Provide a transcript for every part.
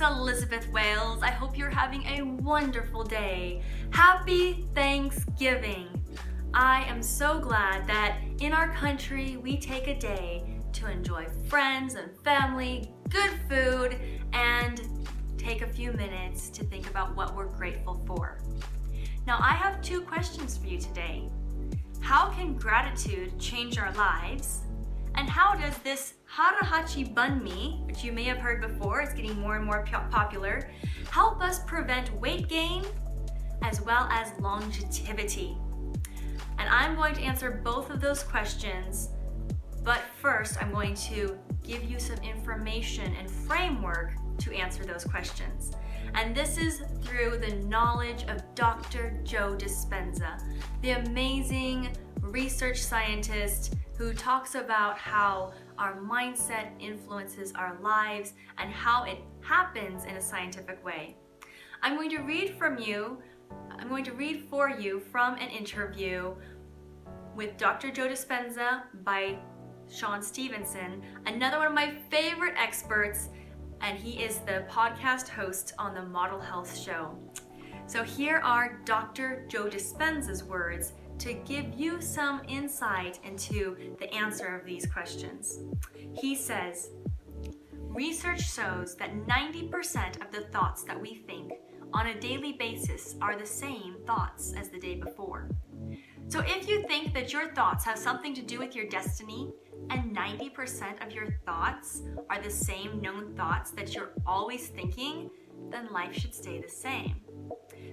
Elizabeth Wales. I hope you're having a wonderful day. Happy Thanksgiving. I am so glad that in our country we take a day to enjoy friends and family, good food, and take a few minutes to think about what we're grateful for. Now, I have two questions for you today. How can gratitude change our lives? And how does this harahachi banh mi, which you may have heard before, it's getting more and more popular, help us prevent weight gain as well as longevity? And I'm going to answer both of those questions, but first I'm going to give you some information and framework to answer those questions. And this is through the knowledge of Dr. Joe Dispenza, the amazing research scientist who talks about how our mindset influences our lives and how it happens in a scientific way. I'm going to read for you from an interview with Dr. Joe Dispenza by Sean Stevenson, another one of my favorite experts, and he is the podcast host on the Model Health Show. So here are Dr. Joe Dispenza's words to give you some insight into the answer of these questions. He says, research shows that 90% of the thoughts that we think on a daily basis are the same thoughts as the day before. So if you think that your thoughts have something to do with your destiny, and 90% of your thoughts are the same known thoughts that you're always thinking, then life should stay the same.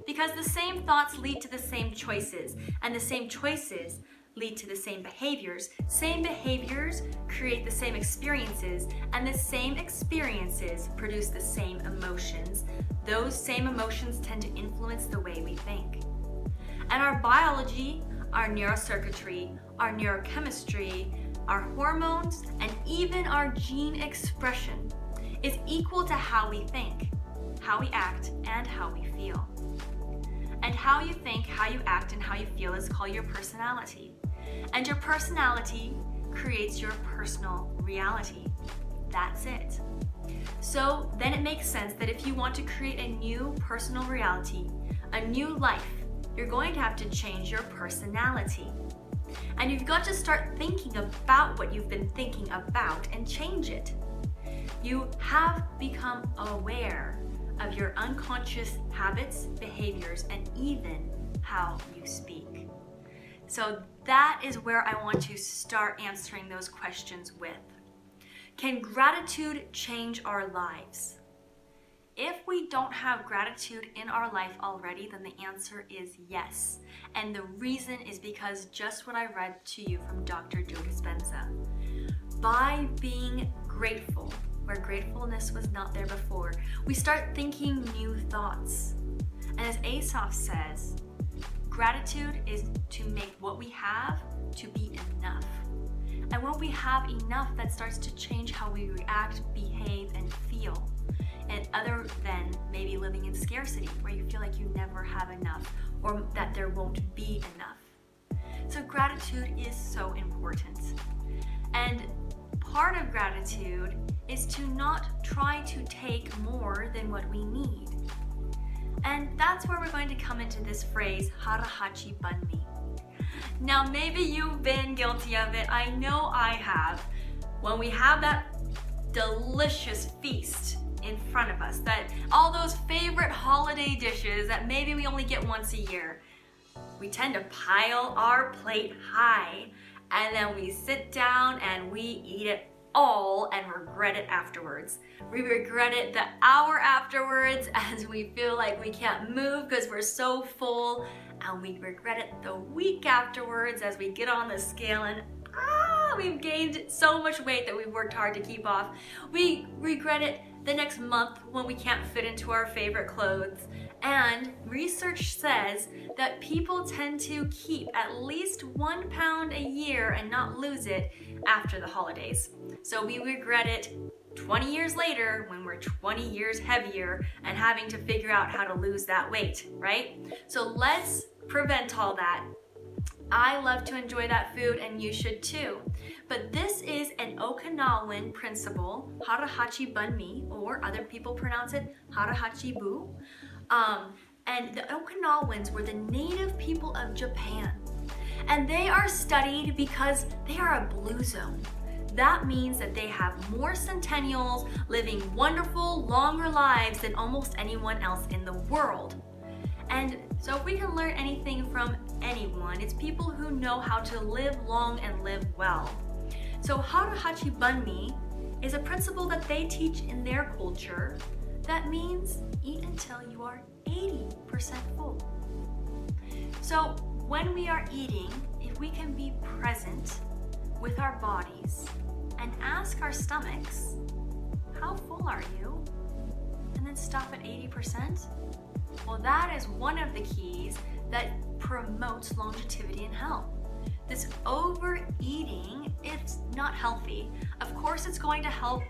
Because the same thoughts lead to the same choices, and the same choices lead to the same behaviors. Same behaviors create the same experiences, and the same experiences produce the same emotions. Those same emotions tend to influence the way we think. And our biology, our neurocircuitry, our neurochemistry, our hormones, and even our gene expression is equal to how we think, how we act, and how we feel. And how you think, how you act, and how you feel is called your personality. And your personality creates your personal reality. That's it. So then it makes sense that if you want to create a new personal reality, a new life, you're going to have to change your personality. And you've got to start thinking about what you've been thinking about and change it. You have become aware of your unconscious habits, behaviors, and even how you speak. So that is where I want to start answering those questions with. Can gratitude change our lives? If we don't have gratitude in our life already, then the answer is yes. And the reason is because just what I read to you from Dr. Joe Dispenza. By being grateful, where gratefulness was not there before, we start thinking new thoughts. And as Aesop says, gratitude is to make what we have to be enough. And when we have enough, that starts to change how we react, behave, and feel. And other than maybe living in scarcity, where you feel like you never have enough or that there won't be enough. So gratitude is so important. And part of gratitude is to not try to take more than what we need. And that's where we're going to come into this phrase, harahachi banh mi. Now, maybe you've been guilty of it. I know I have. When we have that delicious feast in front of us, that all those favorite holiday dishes that maybe we only get once a year, we tend to pile our plate high, and then we sit down and we eat it all and regret it afterwards. We regret it the hour afterwards as we feel like we can't move because we're so full, and we regret it the week afterwards as we get on the scale and we've gained so much weight that we've worked hard to keep off. We regret it the next month when we can't fit into our favorite clothes. And research says that people tend to keep at least 1 pound a year and not lose it after the holidays. So we regret it 20 years later when we're 20 years heavier and having to figure out how to lose that weight, right? So let's prevent all that I love to enjoy that food, and you should too. But this is an Okinawan principle, harahachi banh mi, or other people pronounce it harahachi bu. And the Okinawans were the native people of Japan. And they are studied because they are a blue zone. That means that they have more centennials living wonderful, longer lives than almost anyone else in the world. And so if we can learn anything from anyone, it's people who know how to live long and live well. So harahachi banh mi is a principle that they teach in their culture that means eat until you are 80% full. So when we are eating, if we can be present with our bodies and ask our stomachs, how full are you? And then stop at 80%. Well, that is one of the keys that promotes longevity and health. This overeating, it's not healthy. Of course, it's going to help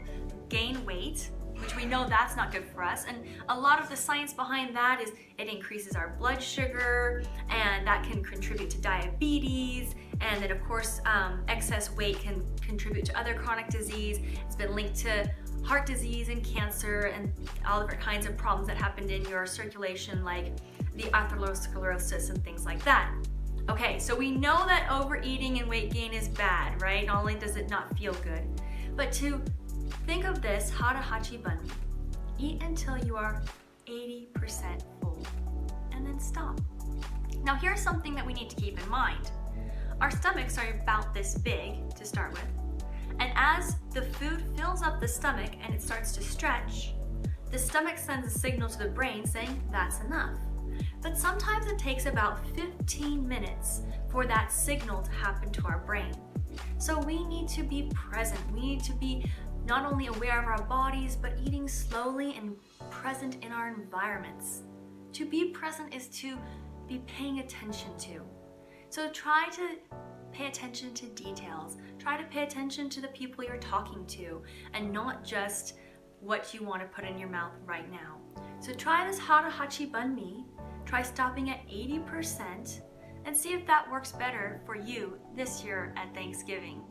gain weight, which we know that's not good for us. And a lot of the science behind that is it increases our blood sugar, and that can contribute to diabetes. And then of course, excess weight can contribute to other chronic disease. It's been linked to heart disease and cancer and all different kinds of problems that happened in your circulation, like the atherosclerosis and things like that. Okay, so we know that overeating and weight gain is bad, right? Not only does it not feel good, but to think of this harahachi banh mi. Eat until you are 80% full, and then stop. Now here's something that we need to keep in mind. Our stomachs are about this big to start with, and as the food fills up the stomach and it starts to stretch, the stomach sends a signal to the brain saying that's enough. But sometimes it takes about 15 minutes for that signal to happen to our brain. So we need to be present. We need to be not only aware of our bodies, but eating slowly and present in our environments. To be present is to be paying attention to. So try to pay attention to details. Try to pay attention to the people you're talking to, and not just what you want to put in your mouth right now. So try this harahachi banh mi. Try stopping at 80% and see if that works better for you this year at Thanksgiving.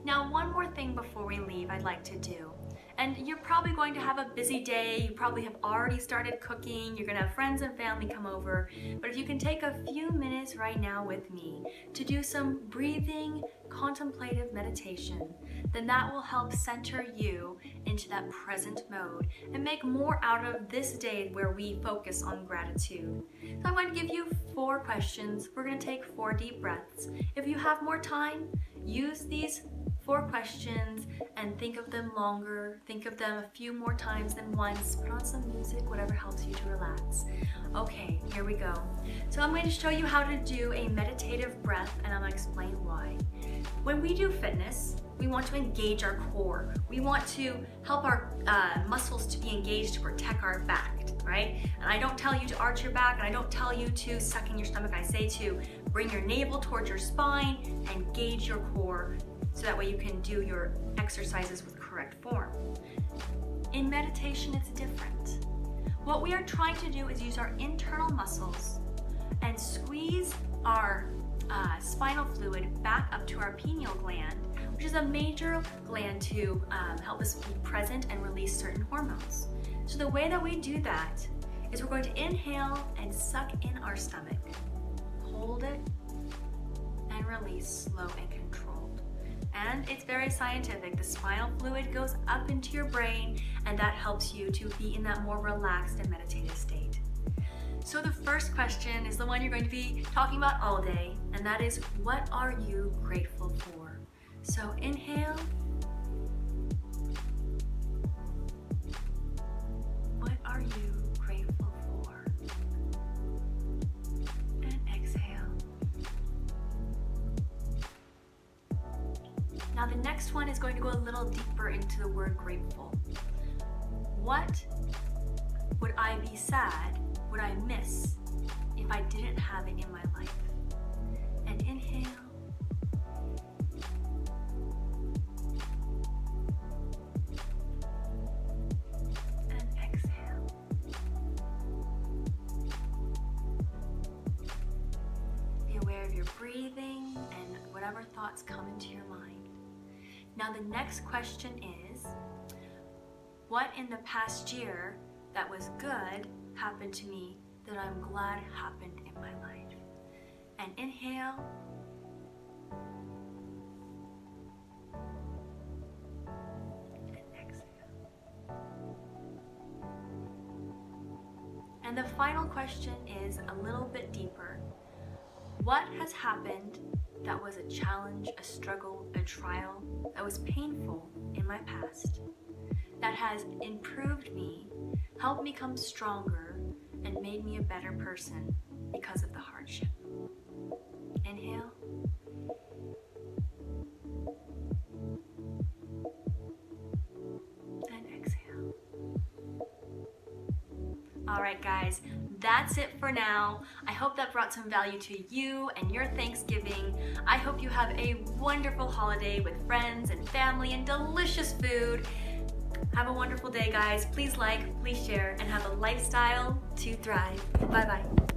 Now, one more thing before we leave I'd like to do. And you're probably going to have a busy day. You probably have already started cooking. You're going to have friends and family come over. But if you can take a few minutes right now with me to do some breathing, contemplative meditation, then that will help center you into that present mode and make more out of this day where we focus on gratitude. So I'm going to give you 4 questions. We're going to take 4 deep breaths. If you have more time, use these 4 questions and think of them longer. Think of them a few more times than once. Put on some music, whatever helps you to relax. Okay, here we go. So I'm going to show you how to do a meditative breath, and I'm going to explain why. When we do fitness, we want to engage our core. We want to help our muscles to be engaged to protect our back, right? And I don't tell you to arch your back, and I don't tell you to suck in your stomach. I say to bring your navel towards your spine and engage your core, so that way you can do your exercises with correct form. In meditation, it's different. What we are trying to do is use our internal muscles and squeeze our spinal fluid back up to our pineal gland, which is a major gland to help us be present and release certain hormones. So the way that we do that is we're going to inhale and suck in our stomach, hold it, and release slow and controlled. And it's very scientific. The spinal fluid goes up into your brain, and that helps you to be in that more relaxed and meditative state. So the first question is the one you're going to be talking about all day, and that is, what are you grateful for? So inhale. What are you grateful for? And exhale. Now the next one is going to go a little deeper into the word grateful. What would I be sad, would I miss, if I didn't have it in my life? And inhale. And exhale. Be aware of your breathing. whatever thoughts come into your mind. Now the next question is, what in the past year that was good happened to me that I'm glad happened in my life? And inhale. And exhale. And the final question is a little bit deeper. What has happened that was a challenge, a struggle, a trial, that was painful in my past, that has improved me, helped me become stronger, and made me a better person because of the hardship? Inhale. And exhale. All right, guys, that's it for now. I hope that brought some value to you and your Thanksgiving. I hope you have a wonderful holiday with friends and family and delicious food. Have a wonderful day, guys. Please like, please share, and have a lifestyle to thrive. Bye-bye.